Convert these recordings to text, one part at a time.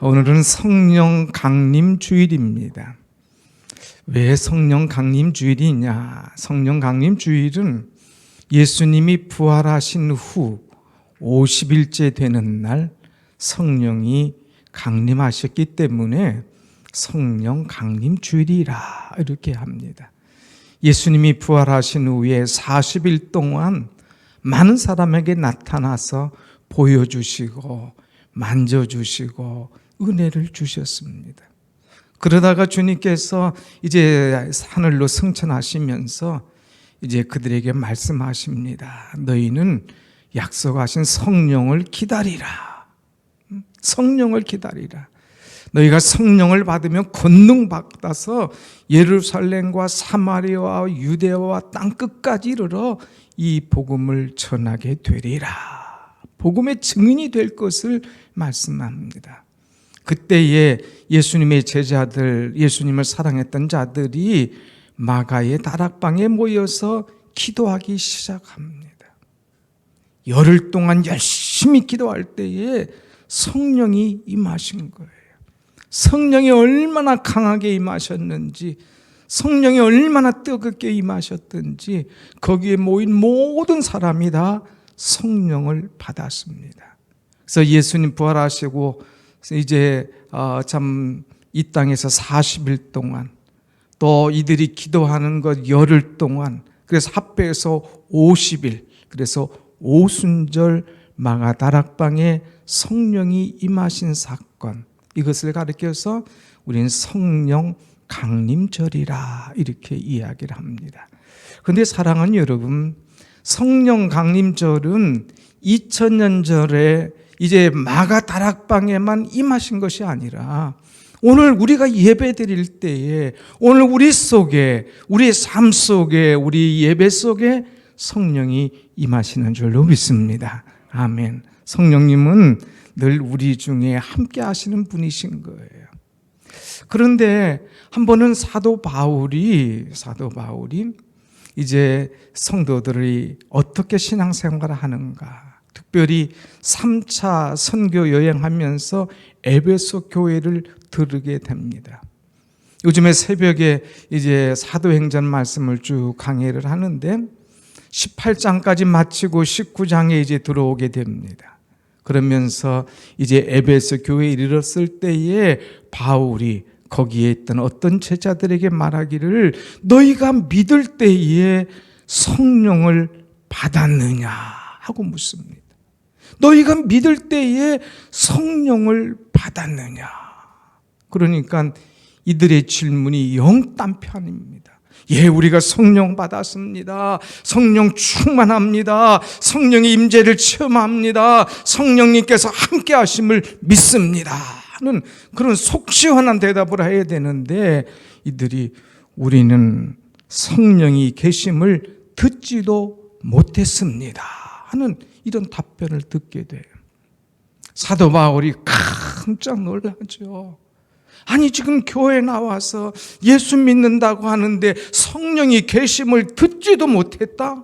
오늘은 성령 강림 주일입니다. 왜 성령 강림 주일이냐? 성령 강림 주일은 예수님이 부활하신 후 50일째 되는 날 성령이 강림하셨기 때문에 성령 강림 주일이라 이렇게 합니다. 예수님이 부활하신 후에 40일 동안 많은 사람에게 나타나서 보여주시고 만져주시고 은혜를 주셨습니다. 그러다가 주님께서 이제 하늘로 승천하시면서 이제 그들에게 말씀하십니다. 너희는 약속하신 성령을 기다리라. 성령을 기다리라. 너희가 성령을 받으면 권능 받아서 예루살렘과 사마리아와 유대와 땅 끝까지 이르러 이 복음을 전하게 되리라. 복음의 증인이 될 것을 말씀합니다. 그때에 예수님의 제자들, 예수님을 사랑했던 자들이 마가의 다락방에 모여서 기도하기 시작합니다. 열흘 동안 열심히 기도할 때에 성령이 임하신 거예요. 성령이 얼마나 강하게 임하셨는지, 성령이 얼마나 뜨겁게 임하셨든지 거기에 모인 모든 사람이 다 성령을 받았습니다. 그래서 예수님 부활하시고 이제 참 이 땅에서 40일 동안 또 이들이 기도하는 것 열흘 동안, 그래서 합해서 50일, 그래서 오순절 마가다락방에 성령이 임하신 사건, 이것을 가리켜서 우리는 성령 강림절이라 이렇게 이야기를 합니다. 그런데 사랑하는 여러분, 성령 강림절은 2000년 전에 이제 마가다락방에만 임하신 것이 아니라 오늘 우리가 예배 드릴 때에 오늘 우리 속에, 우리의 삶 속에, 우리 예배 속에 성령이 임하시는 줄로 믿습니다. 아멘. 성령님은 늘 우리 중에 함께 하시는 분이신 거예요. 그런데 한 번은 사도 바울이 이제 성도들이 어떻게 신앙생활을 하는가, 특별히 3차 선교 여행하면서 에베소 교회를 들으게 됩니다. 요즘에 새벽에 이제 사도행전 말씀을 쭉 강해를 하는데 18장까지 마치고 19장에 이제 들어오게 됩니다. 그러면서 이제 에베소 교회에 이르렀을 때에 바울이 거기에 있던 어떤 제자들에게 말하기를 너희가 믿을 때에 성령을 받았느냐 하고 묻습니다. 너희가 믿을 때에 성령을 받았느냐. 그러니까 이들의 질문이 영 딴편입니다. 예, 우리가 성령 받았습니다. 성령 충만합니다. 성령의 임재를 체험합니다. 성령님께서 함께 하심을 믿습니다 하는 그런 속 시원한 대답을 해야 되는데 이들이 우리는 성령이 계심을 듣지도 못했습니다 하는 이런 답변을 듣게 돼요. 사도 바울이 깜짝 놀라죠. 아니 지금 교회에 나와서 예수 믿는다고 하는데 성령이 계심을 듣지도 못했다?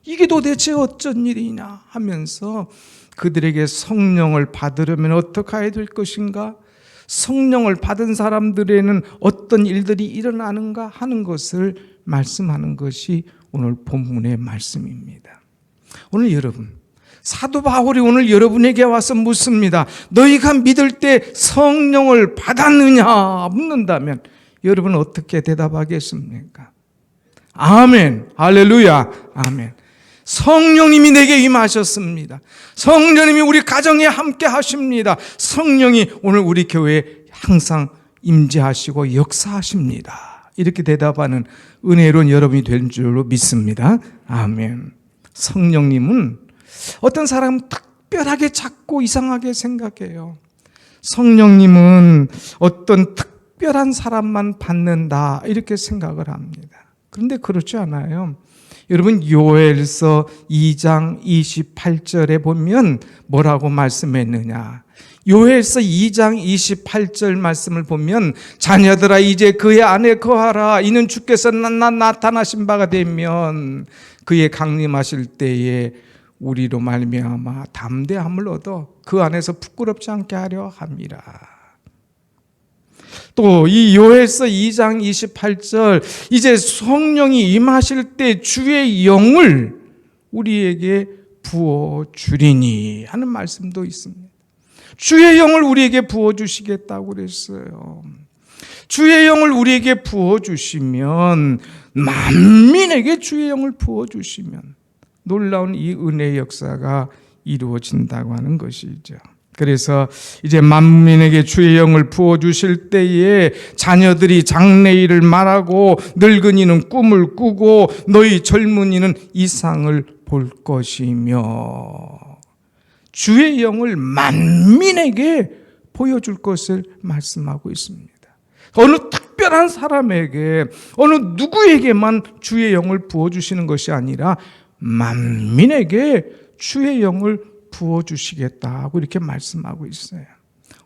이게 도대체 어쩐 일이냐 하면서 그들에게 성령을 받으려면 어떻게 해야 될 것인가? 성령을 받은 사람들에는 어떤 일들이 일어나는가 하는 것을 말씀하는 것이 오늘 본문의 말씀입니다. 오늘 여러분, 사도 바울이 오늘 여러분에게 와서 묻습니다. 너희가 믿을 때 성령을 받았느냐 묻는다면 여러분은 어떻게 대답하겠습니까? 아멘, 할렐루야, 아멘. 성령님이 내게 임하셨습니다. 성령님이 우리 가정에 함께 하십니다. 성령이 오늘 우리 교회에 항상 임재하시고 역사하십니다. 이렇게 대답하는 은혜로운 여러분이 될 줄로 믿습니다. 아멘. 성령님은 어떤 사람은 특별하게 찾고 이상하게 생각해요. 성령님은 어떤 특별한 사람만 받는다 이렇게 생각을 합니다. 그런데 그렇지 않아요. 여러분 요엘서 2장 28절에 보면 뭐라고 말씀했느냐. 요엘서 2장 28절 말씀을 보면 자녀들아 이제 그의 안에 거하라. 이는 주께서 나타나신 바가 되면 그의 강림하실 때에 우리로 말미암아 담대함을 얻어 그 안에서 부끄럽지 않게 하려 함이라. 또 이 요엘서 2장 28절 이제 성령이 임하실 때 주의 영을 우리에게 부어주리니 하는 말씀도 있습니다. 주의 영을 우리에게 부어주시겠다고 그랬어요. 주의 영을 우리에게 부어주시면, 만민에게 주의 영을 부어주시면 놀라운 이 은혜의 역사가 이루어진다고 하는 것이죠. 그래서 이제 만민에게 주의 영을 부어주실 때에 자녀들이 장래일을 말하고 늙은이는 꿈을 꾸고 너희 젊은이는 이상을 볼 것이며 주의 영을 만민에게 보여줄 것을 말씀하고 있습니다. 어느 특별한 사람에게, 어느 누구에게만 주의 영을 부어주시는 것이 아니라 만민에게 주의 영을 부어주시겠다고 이렇게 말씀하고 있어요.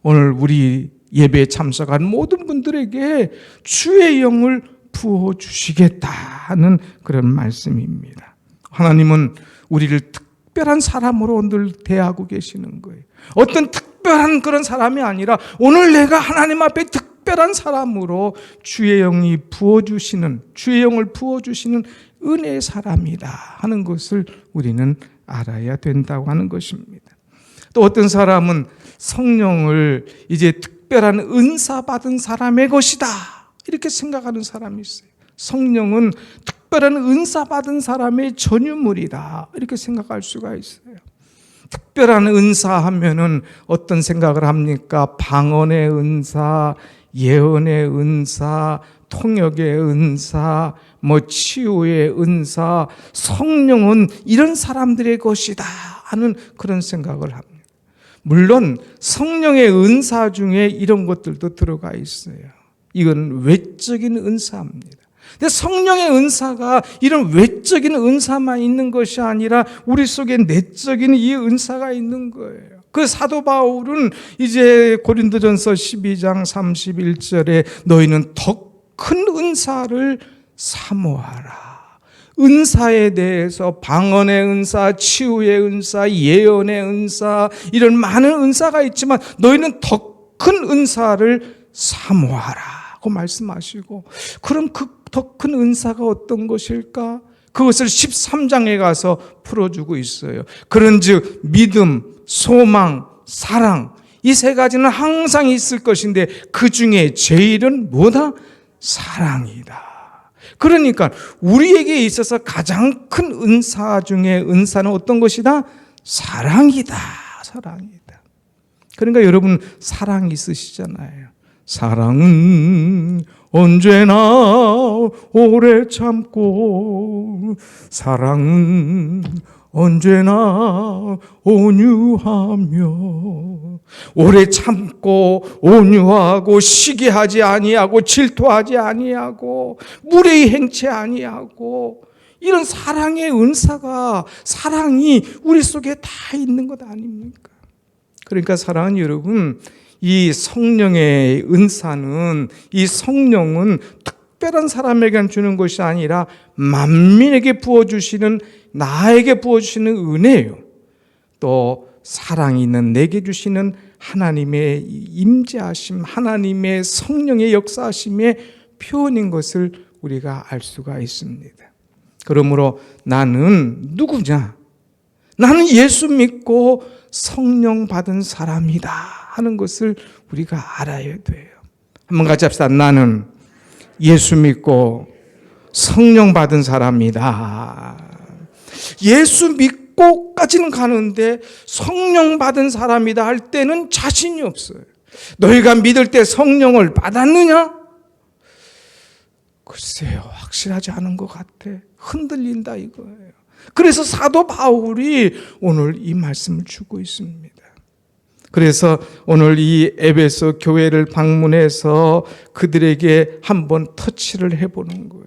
오늘 우리 예배에 참석한 모든 분들에게 주의 영을 부어주시겠다는 그런 말씀입니다. 하나님은 우리를 특별한 사람으로 늘 대하고 계시는 거예요. 어떤 특별한 그런 사람이 아니라 오늘 내가 하나님 앞에 특별한 사람으로 주의 영이 부어주시는, 주의 영을 부어주시는 은혜의 사람이다 하는 것을 우리는 알아야 된다고 하는 것입니다. 또 어떤 사람은 성령을 이제 특별한 은사 받은 사람의 것이다 이렇게 생각하는 사람이 있어요. 성령은 특별한 은사 받은 사람의 전유물이다 이렇게 생각할 수가 있어요. 특별한 은사 하면은 어떤 생각을 합니까? 방언의 은사, 예언의 은사, 통역의 은사, 치유의 은사, 성령은 이런 사람들의 것이다 하는 그런 생각을 합니다. 물론 성령의 은사 중에 이런 것들도 들어가 있어요. 이건 외적인 은사입니다. 근데 성령의 은사가 이런 외적인 은사만 있는 것이 아니라 우리 속에 내적인 이 은사가 있는 거예요. 그 사도 바울은 이제 고린도전서 12장 31절에 너희는 더 큰 은사를 사모하라. 은사에 대해서 방언의 은사, 치유의 은사, 예언의 은사 이런 많은 은사가 있지만 너희는 더 큰 은사를 사모하라고 말씀하시고, 그럼 그 더 큰 은사가 어떤 것일까? 그것을 13장에 가서 풀어주고 있어요. 그런즉 믿음, 소망, 사랑 이 세 가지는 항상 있을 것인데 그 중에 제일은 뭐다? 사랑이다. 그러니까 우리에게 있어서 가장 큰 은사 중에 은사는 어떤 것이다? 사랑이다. 사랑이다. 그러니까 여러분 사랑 있으시잖아요. 사랑은 언제나 오래 참고 사랑은 언제나 온유하며 오래 참고 온유하고 시기하지 아니하고 질투하지 아니하고 무례히 행치 아니하고 이런 사랑의 은사가, 사랑이 우리 속에 다 있는 것 아닙니까? 그러니까 사랑은 여러분, 이 성령의 은사는, 이 성령은 특별한 사람에게 주는 것이 아니라 만민에게 부어주시는, 나에게 부어주시는 은혜예요. 또 사랑이 있는 내게 주시는 하나님의 임재하심, 하나님의 성령의 역사하심의 표현인 것을 우리가 알 수가 있습니다. 그러므로 나는 누구냐? 나는 예수 믿고 성령 받은 사람이다 하는 것을 우리가 알아야 돼요. 한번 같이 합시다. 나는 예수 믿고 성령 받은 사람이다. 예수 믿고까지는 가는데 성령 받은 사람이다 할 때는 자신이 없어요. 너희가 믿을 때 성령을 받았느냐? 글쎄요, 확실하지 않은 것 같아. 흔들린다 이거예요. 그래서 사도 바울이 오늘 이 말씀을 주고 있습니다. 그래서 오늘 이 에베소 교회를 방문해서 그들에게 한번 터치를 해보는 거예요.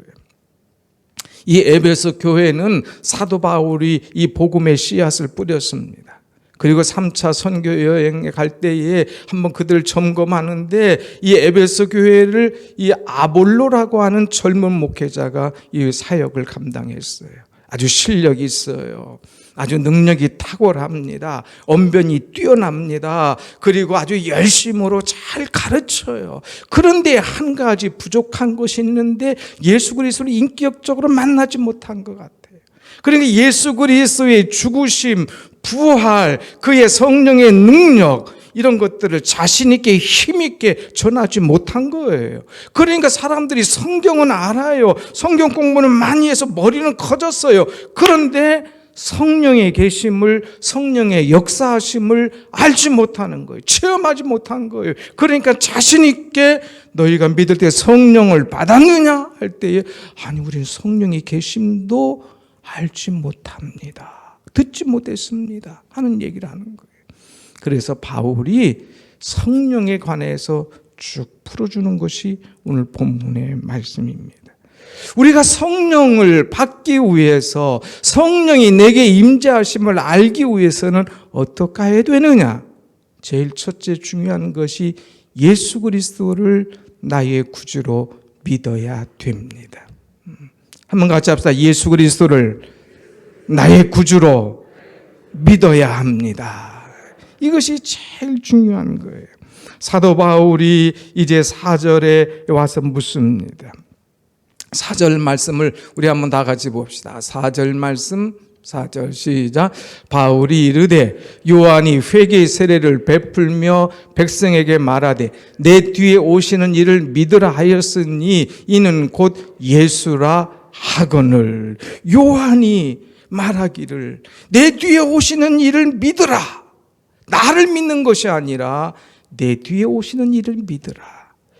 이 에베소 교회는 사도 바울이 이 복음의 씨앗을 뿌렸습니다. 그리고 3차 선교 여행에 갈 때에 한번 그들을 점검하는데 이 에베소 교회를 이 아볼로라고 하는 젊은 목회자가 이 사역을 감당했어요. 아주 실력이 있어요. 아주 능력이 탁월합니다. 언변이 뛰어납니다. 그리고 아주 열심으로 잘 가르쳐요. 그런데 한 가지 부족한 것이 있는데 예수 그리스도를 인격적으로 만나지 못한 것 같아요. 그러니까 예수 그리스도의 죽으심, 부활, 그의 성령의 능력, 이런 것들을 자신 있게 힘 있게 전하지 못한 거예요. 그러니까 사람들이 성경은 알아요. 성경 공부는 많이 해서 머리는 커졌어요. 그런데 성령의 계심을, 성령의 역사하심을 알지 못하는 거예요. 체험하지 못한 거예요. 그러니까 자신 있게 너희가 믿을 때 성령을 받았느냐 할 때에 아니 우리는 성령의 계심도 알지 못합니다. 듣지 못했습니다. 하는 얘기를 하는 거예요. 그래서 바울이 성령에 관해서 쭉 풀어주는 것이 오늘 본문의 말씀입니다. 우리가 성령을 받기 위해서, 성령이 내게 임재하심을 알기 위해서는 어떻게 해야 되느냐? 제일 첫째 중요한 것이 예수 그리스도를 나의 구주로 믿어야 됩니다. 한번 같이 합시다. 예수 그리스도를 나의 구주로 믿어야 합니다. 이것이 제일 중요한 거예요. 사도 바울이 이제 4절에 와서 묻습니다. 4절 말씀을 우리 한번 다 같이 봅시다. 4절 말씀, 4절 시작. 바울이 이르되 요한이 회개의 세례를 베풀며 백성에게 말하되 내 뒤에 오시는 이를 믿으라 하였으니 이는 곧 예수라 하거늘. 요한이 말하기를 내 뒤에 오시는 이를 믿으라. 나를 믿는 것이 아니라 내 뒤에 오시는 이를 믿으라.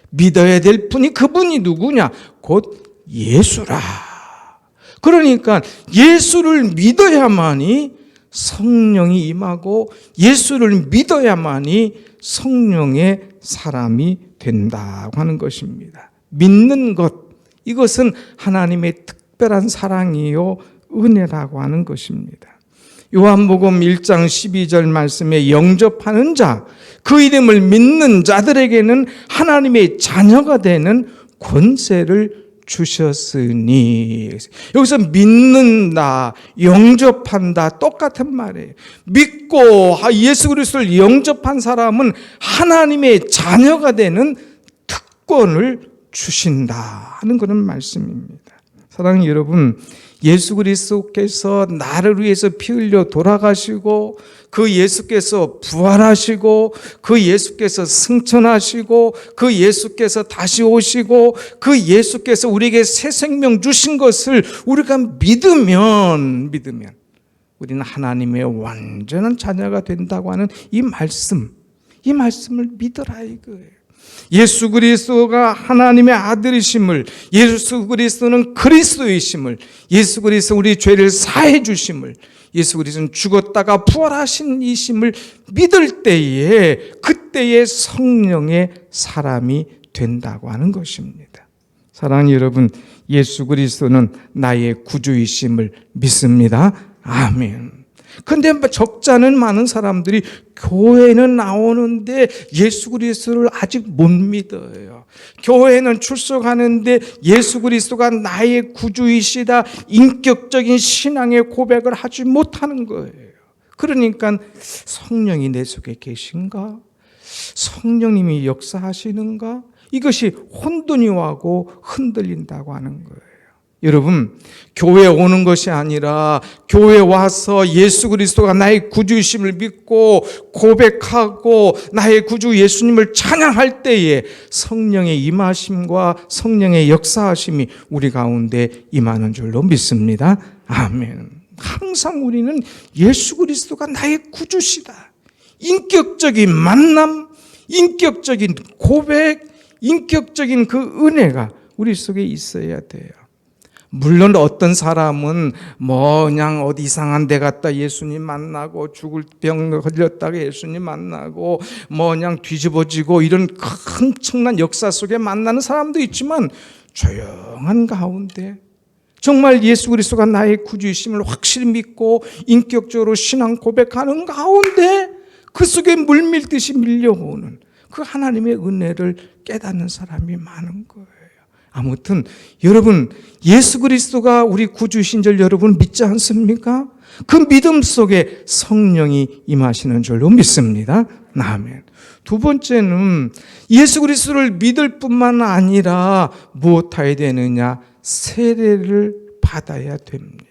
믿어야 될 분이 그분이 누구냐? 곧 예수라. 그러니까 예수를 믿어야만이 성령이 임하고 예수를 믿어야만이 성령의 사람이 된다고 하는 것입니다. 믿는 것, 이것은 하나님의 특별한 사랑이요 은혜라고 하는 것입니다. 요한복음 1장 12절 말씀에 영접하는 자, 그 이름을 믿는 자들에게는 하나님의 자녀가 되는 권세를 주셨으니. 여기서 믿는다, 영접한다 똑같은 말이에요. 믿고 예수 그리스도를 영접한 사람은 하나님의 자녀가 되는 특권을 주신다 하는 그런 말씀입니다. 사랑하는 여러분, 예수 그리스도께서 나를 위해서 피 흘려 돌아가시고 그 예수께서 부활하시고 그 예수께서 승천하시고 그 예수께서 다시 오시고 그 예수께서 우리에게 새 생명 주신 것을 우리가 믿으면 우리는 하나님의 완전한 자녀가 된다고 하는 이 말씀을 믿으라 이거예요. 예수 그리스도가 하나님의 아들이심을, 예수 그리스도는 그리스도이심을, 예수 그리스도 우리 죄를 사해 주심을, 예수 그리스도는 죽었다가 부활하신 이심을 믿을 때에 그때의 성령의 사람이 된다고 하는 것입니다. 사랑하는 여러분, 예수 그리스도는 나의 구주이심을 믿습니다. 아멘. 근데 적잖은 많은 사람들이 교회는 나오는데 예수 그리스도를 아직 못 믿어요. 교회는 출석하는데 예수 그리스도가 나의 구주이시다 인격적인 신앙의 고백을 하지 못하는 거예요. 그러니까 성령이 내 속에 계신가? 성령님이 역사하시는가? 이것이 혼돈이하고 흔들린다고 하는 거예요. 여러분, 교회에 오는 것이 아니라 교회에 와서 예수 그리스도가 나의 구주이심을 믿고 고백하고 나의 구주 예수님을 찬양할 때에 성령의 임하심과 성령의 역사하심이 우리 가운데 임하는 줄로 믿습니다. 아멘. 항상 우리는 예수 그리스도가 나의 구주시다. 인격적인 만남, 인격적인 고백, 인격적인 그 은혜가 우리 속에 있어야 돼요. 물론 어떤 사람은 그냥 어디 이상한 데 갔다 예수님 만나고 죽을 병 걸렸다가 예수님 만나고 그냥 뒤집어지고 이런 엄청난 역사 속에 만나는 사람도 있지만 조용한 가운데 정말 예수 그리스도가 나의 구주이심을 확실히 믿고 인격적으로 신앙 고백하는 가운데 그 속에 물밀듯이 밀려오는 그 하나님의 은혜를 깨닫는 사람이 많은 거예요. 아무튼 여러분, 예수 그리스도가 우리 구주신 줄 여러분 믿지 않습니까? 그 믿음 속에 성령이 임하시는 줄로 믿습니다. 아멘. 두 번째는 예수 그리스도를 믿을 뿐만 아니라 무엇해야 되느냐? 세례를 받아야 됩니다.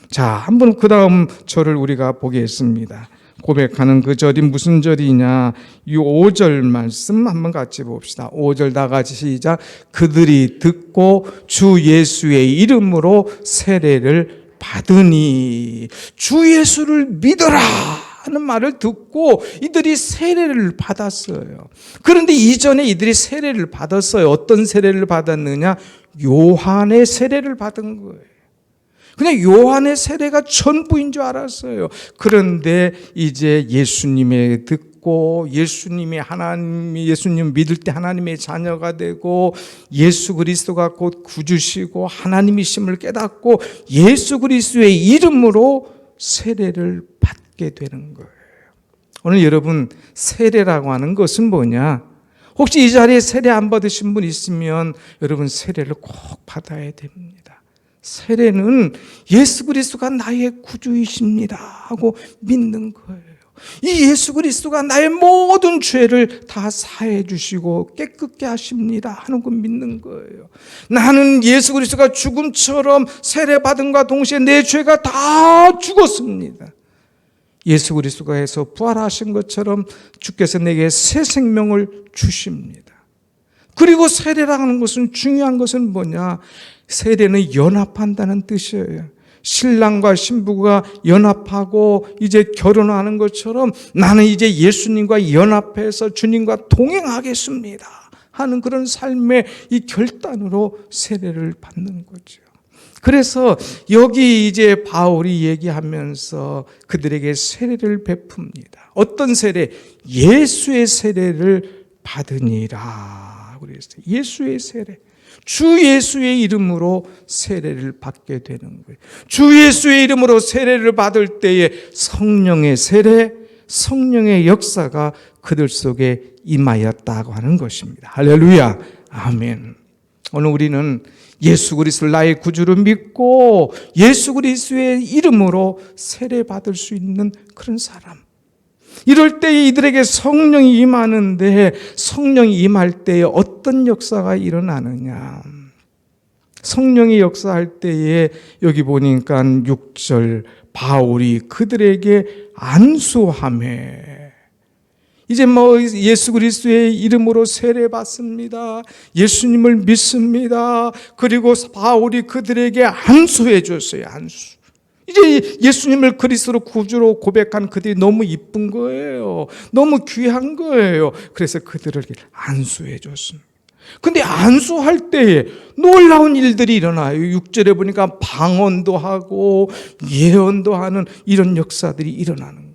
자, 한번 그 다음 절을 우리가 보겠습니다. 고백하는 그 절이 무슨 절이냐? 이 5절 말씀 한번 같이 봅시다. 5절 다 같이 시작. 그들이 듣고 주 예수의 이름으로 세례를 받으니, 주 예수를 믿어라 하는 말을 듣고 이들이 세례를 받았어요. 그런데 이전에 이들이 세례를 받았어요. 어떤 세례를 받았느냐? 요한의 세례를 받은 거예요. 그냥 요한의 세례가 전부인 줄 알았어요. 그런데 이제 예수님의 듣고 예수님이 예수님 믿을 때 하나님의 자녀가 되고 예수 그리스도가 곧 구주시고 하나님이심을 깨닫고 예수 그리스도의 이름으로 세례를 받게 되는 거예요. 오늘 여러분, 세례라고 하는 것은 뭐냐? 혹시 이 자리에 세례 안 받으신 분 있으면 여러분 세례를 꼭 받아야 됩니다. 세례는 예수 그리스도가 나의 구주이십니다 하고 믿는 거예요. 이 예수 그리스도가 나의 모든 죄를 다 사해 주시고 깨끗게 하십니다 하는 걸 믿는 거예요. 나는 예수 그리스도가 죽음처럼 세례받음과 동시에 내 죄가 다 죽었습니다. 예수 그리스도가 해서 부활하신 것처럼 주께서 내게 새 생명을 주십니다. 그리고 세례라는 것은 중요한 것은 뭐냐? 세례는 연합한다는 뜻이에요. 신랑과 신부가 연합하고 이제 결혼하는 것처럼 나는 이제 예수님과 연합해서 주님과 동행하겠습니다 하는 그런 삶의 이 결단으로 세례를 받는 거죠. 그래서 여기 이제 바울이 얘기하면서 그들에게 세례를 베풉니다. 어떤 세례? 예수의 세례를 받으니라 그랬어요. 예수의 세례. 주 예수의 이름으로 세례를 받게 되는 거예요. 주 예수의 이름으로 세례를 받을 때에 성령의 세례, 성령의 역사가 그들 속에 임하였다고 하는 것입니다. 할렐루야. 아멘. 오늘 우리는 예수 그리스도를 나의 구주로 믿고 예수 그리스도의 이름으로 세례 받을 수 있는 그런 사람. 이럴 때에 이들에게 성령이 임하는데 성령이 임할 때에 어떤 역사가 일어나느냐. 성령이 역사할 때에 여기 보니까 6절 바울이 그들에게 안수하매. 이제 예수 그리스도의 이름으로 세례 받습니다. 예수님을 믿습니다. 그리고 바울이 그들에게 안수해 줬어요. 안수. 이제 예수님을 그리스도로 구주로 고백한 그들이 너무 이쁜 거예요. 너무 귀한 거예요. 그래서 그들에게 안수해 줬습니다. 근데 안수할 때에 놀라운 일들이 일어나요. 6절에 보니까 방언도 하고 예언도 하는 이런 역사들이 일어나는 거예요.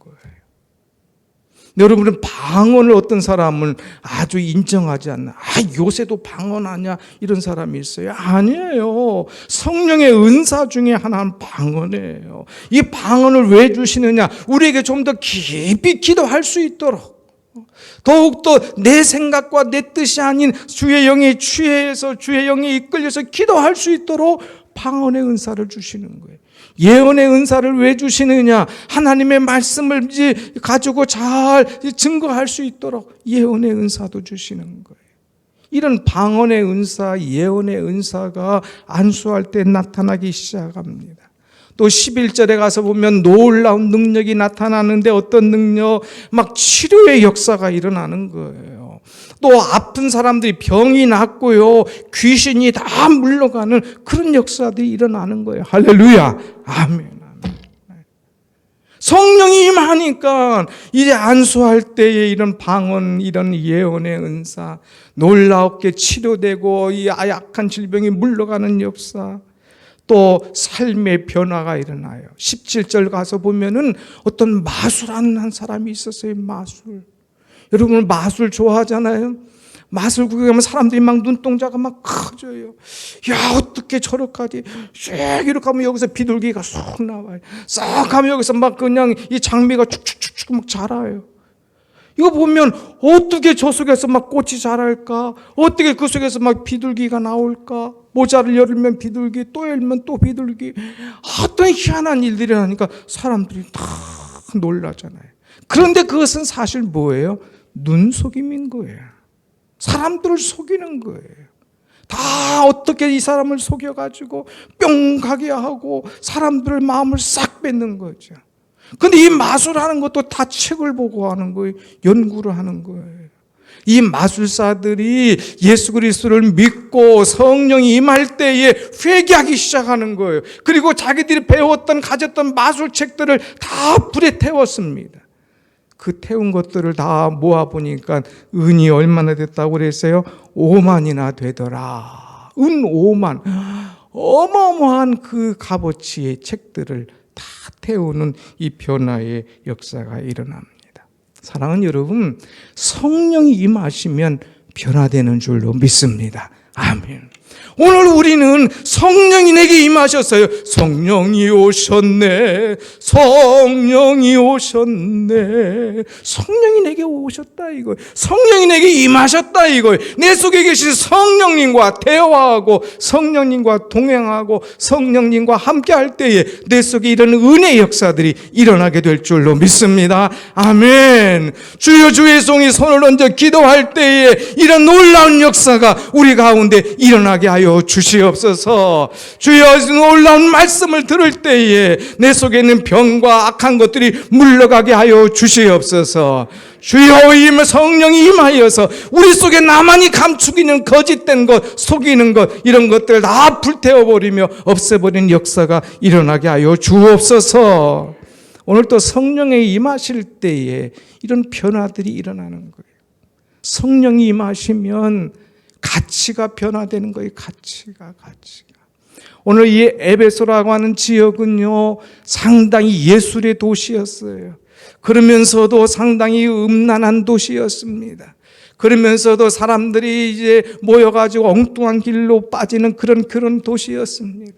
여러분은 방언을 어떤 사람은 아주 인정하지 않나. 요새도 방언하냐 이런 사람이 있어요. 아니에요. 성령의 은사 중에 하나는 방언이에요. 이 방언을 왜 주시느냐? 우리에게 좀 더 깊이 기도할 수 있도록, 더욱더 내 생각과 내 뜻이 아닌 주의 영에 취해서 주의 영에 이끌려서 기도할 수 있도록 방언의 은사를 주시는 거예요. 예언의 은사를 왜 주시느냐? 하나님의 말씀을 가지고 잘 증거할 수 있도록 예언의 은사도 주시는 거예요. 이런 방언의 은사, 예언의 은사가 안수할 때 나타나기 시작합니다. 또 11절에 가서 보면 놀라운 능력이 나타나는데 어떤 능력? 막 치료의 역사가 일어나는 거예요. 또 아픈 사람들이 병이 낫고요, 귀신이 다 물러가는 그런 역사들이 일어나는 거예요. 할렐루야. 아멘. 성령이 임하니까 이제 안수할 때에 이런 방언, 이런 예언의 은사, 놀랍게 치료되고 이 약한 질병이 물러가는 역사, 또 삶의 변화가 일어나요. 17절 가서 보면은 어떤 마술하는 한 사람이 있었어요. 마술. 여러분 마술 좋아하잖아요. 마술 구경하면 사람들이 막 눈동자가 막 커져요. 야, 어떻게 저렇게까지 쭉 이렇게 하면 여기서 비둘기가 쏙 나와요. 싹 하면 여기서 막 그냥 이 장미가 축축축축 막 자라요. 이거 보면 어떻게 저 속에서 막 꽃이 자랄까? 어떻게 그 속에서 막 비둘기가 나올까? 모자를 열면 비둘기, 또 열면 또 비둘기. 어떤 희한한 일들이 나니까 사람들이 다 놀라잖아요. 그런데 그것은 사실 뭐예요? 눈속임인 거예요. 사람들을 속이는 거예요. 다 어떻게 이 사람을 속여가지고 뿅 가게 하고 사람들의 마음을 싹 뺏는 거죠. 근데 이 마술하는 것도 다 책을 보고 하는 거예요. 연구를 하는 거예요. 이 마술사들이 예수 그리스도를 믿고 성령이 임할 때에 회개하기 시작하는 거예요. 그리고 자기들이 배웠던 가졌던 마술책들을 다 불에 태웠습니다. 그 태운 것들을 다 모아보니까 은이 얼마나 됐다고 그랬어요? 5만이나 되더라. 은 5만. 어마어마한 그 값어치의 책들을 다 태우는 이 변화의 역사가 일어납니다. 사랑하는 여러분, 성령이 임하시면 변화되는 줄로 믿습니다. 아멘. 오늘 우리는 성령이 내게 임하셨어요. 성령이 오셨네. 성령이 오셨네. 성령이 내게 오셨다 이거예요. 성령이 내게 임하셨다 이거예요. 내 속에 계신 성령님과 대화하고 성령님과 동행하고 성령님과 함께 할 때에 내 속에 이런 은혜의 역사들이 일어나게 될 줄로 믿습니다. 아멘. 주여 주의 종이 손을 얹어 기도할 때에 이런 놀라운 역사가 우리 가운데 일어나게 하여 주시옵소서. 주여 놀라운 말씀을 들을 때에 내 속에 있는 병과 악한 것들이 물러가게 하여 주시옵소서. 주여 이 성령이 임하여서 우리 속에 나만이 감추기는 거짓된 것, 속이는 것, 이런 것들 다 불태워버리며 없애버리는 역사가 일어나게 하여 주옵소서. 오늘 또 성령이 임하실 때에 이런 변화들이 일어나는 거예요. 성령이 임하시면 가치가 변화되는 거예요. 가치가. 오늘 이 에베소라고 하는 지역은요, 상당히 예술의 도시였어요. 그러면서도 상당히 음란한 도시였습니다. 그러면서도 사람들이 이제 모여가지고 엉뚱한 길로 빠지는 그런 도시였습니다.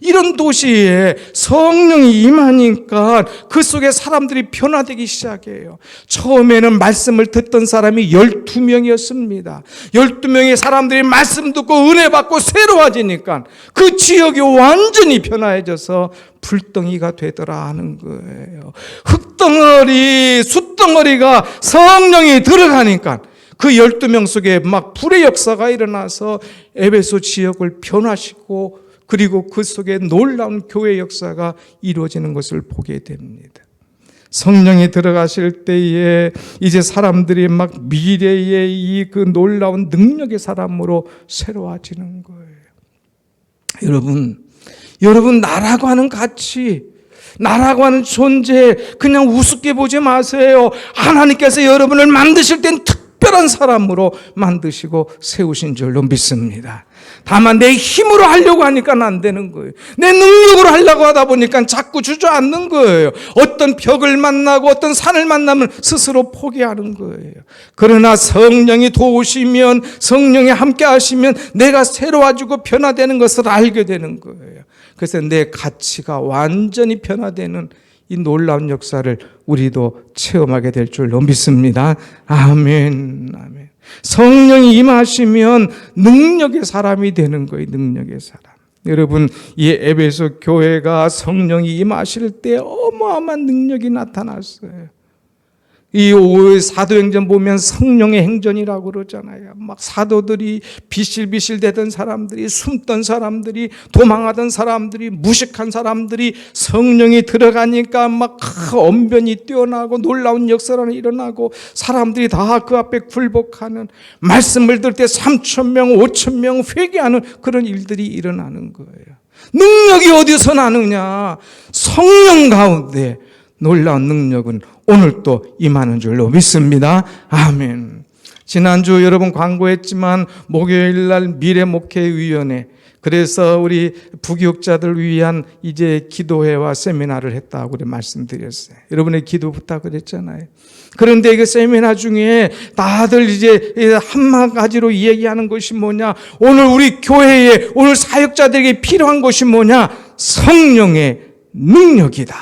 이런 도시에 성령이 임하니까 그 속에 사람들이 변화되기 시작해요. 처음에는 말씀을 듣던 사람이 12명이었습니다. 12명의 사람들이 말씀 듣고 은혜 받고 새로워지니까 그 지역이 완전히 변화해져서 불덩이가 되더라 하는 거예요. 흙덩어리, 숯덩어리가 성령이 들어가니까 그 12명 속에 막 불의 역사가 일어나서 에베소 지역을 변화시키고 그리고 그 속에 놀라운 교회 역사가 이루어지는 것을 보게 됩니다. 성령이 들어가실 때에 이제 사람들이 막 미래의 이 그 놀라운 능력의 사람으로 새로워지는 거예요. 여러분 나라고 하는 가치, 나라고 하는 존재 그냥 우습게 보지 마세요. 하나님께서 여러분을 만드실 땐 특별한 사람으로 만드시고 세우신 줄로 믿습니다. 다만 내 힘으로 하려고 하니까 안 되는 거예요. 내 능력으로 하려고 하다 보니까 자꾸 주저앉는 거예요. 어떤 벽을 만나고 어떤 산을 만나면 스스로 포기하는 거예요. 그러나 성령이 도우시면, 성령이 함께 하시면 내가 새로워지고 변화되는 것을 알게 되는 거예요. 그래서 내 가치가 완전히 변화되는 이 놀라운 역사를 우리도 체험하게 될 줄로 믿습니다. 아멘. 아멘. 성령이 임하시면 능력의 사람이 되는 거예요. 능력의 사람. 여러분, 이 에베소 교회가 성령이 임하실 때 어마어마한 능력이 나타났어요. 이 사도행전 보면 성령의 행전이라고 그러잖아요. 막 사도들이 비실비실 대던 사람들이, 숨던 사람들이, 도망하던 사람들이, 무식한 사람들이 성령이 들어가니까 막 언변이 뛰어나고 놀라운 역사가 일어나고 사람들이 다 그 앞에 굴복하는, 말씀을 들을 때 3,000명, 5,000명 회개하는 그런 일들이 일어나는 거예요. 능력이 어디서 나느냐? 성령 가운데 놀라운 능력은 오늘 또 임하는 줄로 믿습니다. 아멘. 지난주 여러분 광고했지만 목요일 날 미래목회위원회, 그래서 우리 부교육자들 위한 이제 기도회와 세미나를 했다고 말씀드렸어요. 여러분의 기도 부탁을 했잖아요. 그런데 그 세미나 중에 다들 이제 한 가지로 얘기하는 것이 뭐냐? 오늘 우리 교회에, 오늘 사역자들에게 필요한 것이 뭐냐? 성령의 능력이다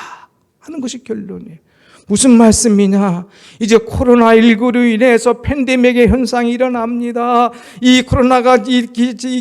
하는 것이 결론이에요. 무슨 말씀이냐? 이제 코로나19로 인해서 팬데믹의 현상이 일어납니다. 이 코로나가 이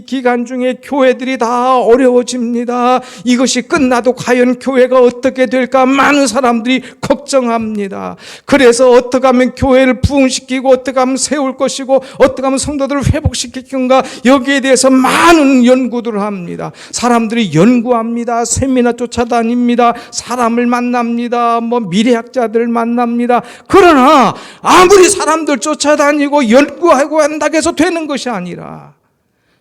기간 중에 교회들이 다 어려워집니다. 이것이 끝나도 과연 교회가 어떻게 될까 많은 사람들이 걱정합니다. 그래서 어떻게 하면 교회를 부흥시키고 어떻게 하면 세울 것이고 어떻게 하면 성도들을 회복시킬 건가, 여기에 대해서 많은 연구들을 합니다. 사람들이 연구합니다. 세미나 쫓아다닙니다. 사람을 만납니다. 미래학자들을 만납니다. 그러나 아무리 사람들 쫓아다니고 연구하고 한다고 해서 되는 것이 아니라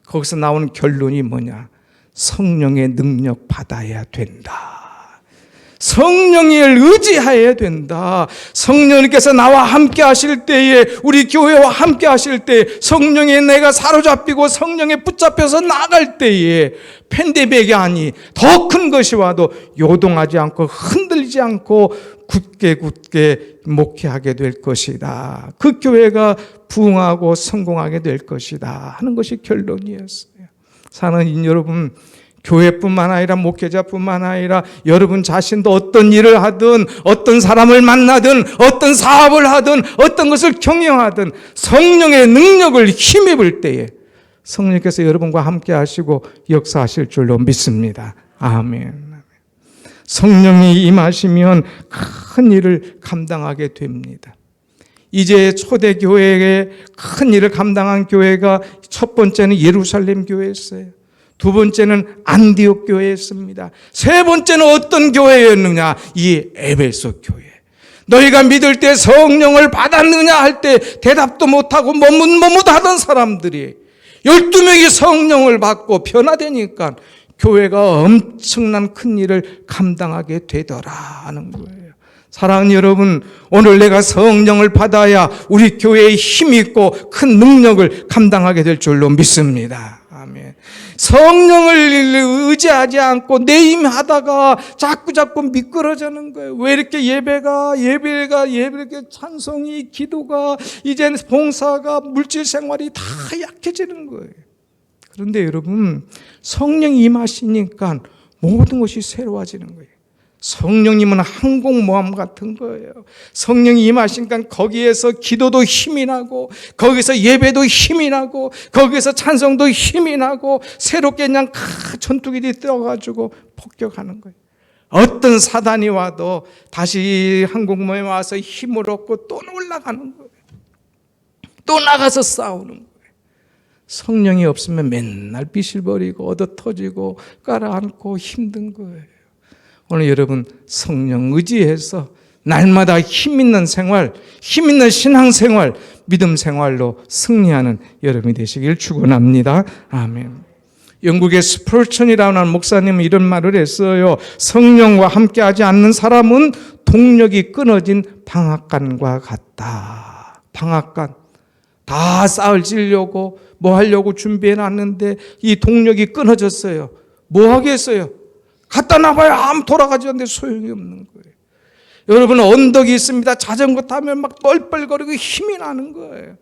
거기서 나오는 결론이 뭐냐? 성령의 능력 받아야 된다. 성령을 의지해야 된다. 성령님께서 나와 함께 하실 때에, 우리 교회와 함께 하실 때, 성령에 내가 사로잡히고 성령에 붙잡혀서 나갈 때에 팬데믹이 아니 더 큰 것이 와도 요동하지 않고 흔들리지 않고 굳게 목회하게 될 것이다. 그 교회가 부흥하고 성공하게 될 것이다 하는 것이 결론이었어요. 사랑하는 여러분, 교회뿐만 아니라 목회자뿐만 아니라 여러분 자신도 어떤 일을 하든 어떤 사람을 만나든 어떤 사업을 하든 어떤 것을 경영하든 성령의 능력을 힘입을 때에 성령께서 여러분과 함께 하시고 역사하실 줄로 믿습니다. 아멘. 성령이 임하시면 큰 일을 감당하게 됩니다. 이제 초대교회에 큰 일을 감당한 교회가 첫 번째는 예루살렘 교회였어요. 두 번째는 안디옥 교회였습니다. 세 번째는 어떤 교회였느냐? 이 에베소 교회. 너희가 믿을 때 성령을 받았느냐 할 때 대답도 못하고 머뭇머뭇하던 사람들이 12명이 성령을 받고 변화되니까 교회가 엄청난 큰 일을 감당하게 되더라 하는 거예요. 사랑하는 여러분, 오늘 내가 성령을 받아야 우리 교회에 힘이 있고 큰 능력을 감당하게 될 줄로 믿습니다. 아멘. 성령을 의지하지 않고 내 힘 하다가 자꾸 미끄러지는 거예요. 왜 이렇게 예배가 이렇게 찬송이, 기도가, 이제 봉사가, 물질 생활이 다 약해지는 거예요. 그런데 여러분, 성령이 임하시니까 모든 것이 새로워지는 거예요. 성령님은 항공모함 같은 거예요. 성령이 임하시니까 거기에서 기도도 힘이 나고 거기서 예배도 힘이 나고 거기서 찬송도 힘이 나고 새롭게 그냥 전투기들이 떠가지고 폭격하는 거예요. 어떤 사단이 와도 다시 항공모함에 와서 힘을 얻고 또 올라가는 거예요. 또 나가서 싸우는 거예요. 성령이 없으면 맨날 비실거리고 얻어터지고 깔아앉고 힘든 거예요. 오늘 여러분 성령 의지해서 날마다 힘 있는 생활, 힘 있는 신앙생활, 믿음 생활로 승리하는 여러분이 되시길 축원합니다. 아멘. 영국의 스펄천이라는 목사님은 이런 말을 했어요. 성령과 함께하지 않는 사람은 동력이 끊어진 방앗간과 같다. 방앗간. 다 쌀 찌려고 뭐 하려고 준비해놨는데 이 동력이 끊어졌어요. 뭐 하겠어요? 갖다 놔봐야 아무 돌아가지 않는데 소용이 없는 거예요. 여러분, 언덕이 있습니다. 자전거 타면 막 뻘뻘거리고 힘이 나는 거예요.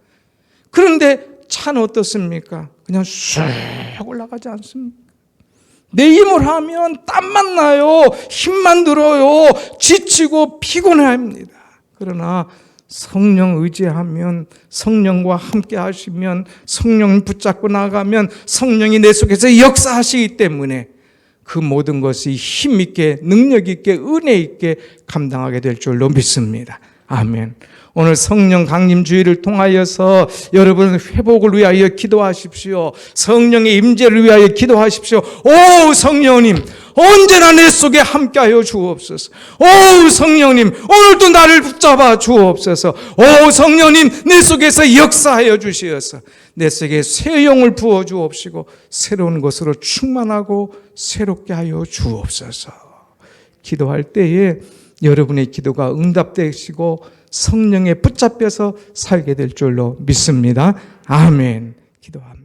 그런데 차는 어떻습니까? 그냥 쑥 올라가지 않습니까? 내 힘을 하면 땀만 나요. 힘만 들어요. 지치고 피곤해합니다. 그러나 성령 의지하면, 성령과 함께 하시면, 성령 붙잡고 나가면 성령이 내 속에서 역사하시기 때문에 그 모든 것이 힘있게, 능력있게, 은혜있게 감당하게 될 줄로 믿습니다. 아멘. 오늘 성령 강림 주의를 통하여서 여러분 회복을 위하여 기도하십시오. 성령의 임재를 위하여 기도하십시오. 오 성령님, 언제나 내 속에 함께하여 주옵소서. 오 성령님, 오늘도 나를 붙잡아 주옵소서. 오 성령님, 내 속에서 역사하여 주시어서 내 속에 새 영을 부어 주옵시고 새로운 것으로 충만하고 새롭게 하여 주옵소서. 기도할 때에 여러분의 기도가 응답되시고 성령에 붙잡혀서 살게 될 줄로 믿습니다. 아멘. 기도합니다.